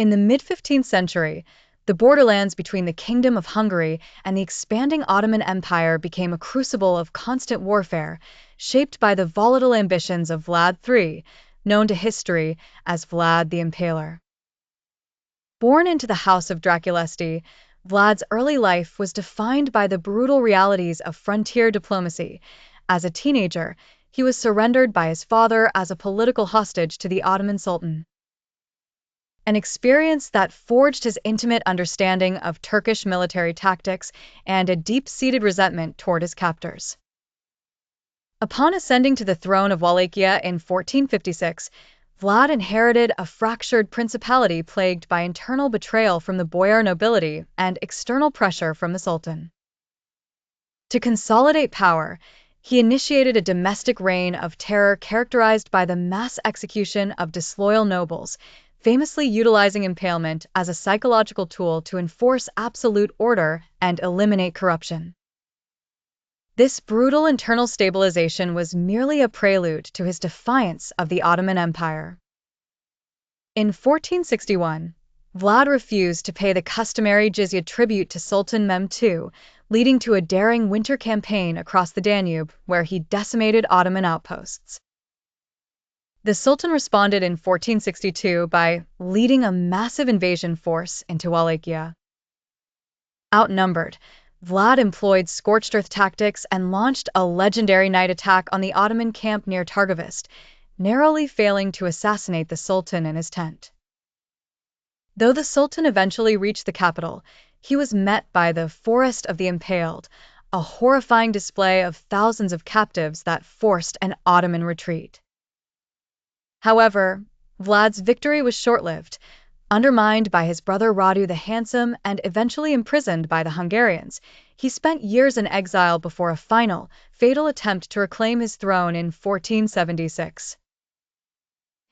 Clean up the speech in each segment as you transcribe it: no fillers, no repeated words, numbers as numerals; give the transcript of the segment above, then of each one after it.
In the mid-15th century, the borderlands between the Kingdom of Hungary and the expanding Ottoman Empire became a crucible of constant warfare, shaped by the volatile ambitions of Vlad III, known to history as Vlad the Impaler. Born into the House of Draculesti, Vlad's early life was defined by the brutal realities of frontier diplomacy. As a teenager, he was surrendered by his father as a political hostage to the Ottoman Sultan, an experience that forged his intimate understanding of Turkish military tactics and a deep-seated resentment toward his captors. Upon ascending to the throne of Wallachia in 1456, Vlad inherited a fractured principality plagued by internal betrayal from the boyar nobility and external pressure from the Sultan. To consolidate power, he initiated a domestic reign of terror characterized by the mass execution of disloyal nobles, famously utilizing impalement as a psychological tool to enforce absolute order and eliminate corruption. This brutal internal stabilization was merely a prelude to his defiance of the Ottoman Empire. In 1461, Vlad refused to pay the customary jizya tribute to Sultan Mehmed II, leading to a daring winter campaign across the Danube where he decimated Ottoman outposts. The Sultan responded in 1462 by leading a massive invasion force into Wallachia. Outnumbered, Vlad employed scorched-earth tactics and launched a legendary night attack on the Ottoman camp near Targovist, narrowly failing to assassinate the Sultan in his tent. Though the Sultan eventually reached the capital, he was met by the Forest of the Impaled, a horrifying display of thousands of captives that forced an Ottoman retreat. However, Vlad's victory was short-lived, undermined by his brother Radu the Handsome and eventually imprisoned by the Hungarians. He spent years in exile before a final, fatal attempt to reclaim his throne in 1476.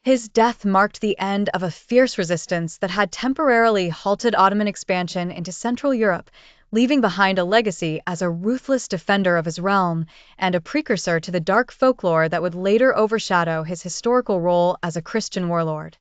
His death marked the end of a fierce resistance that had temporarily halted Ottoman expansion into Central Europe, leaving behind a legacy as a ruthless defender of his realm and a precursor to the dark folklore that would later overshadow his historical role as a Christian warlord.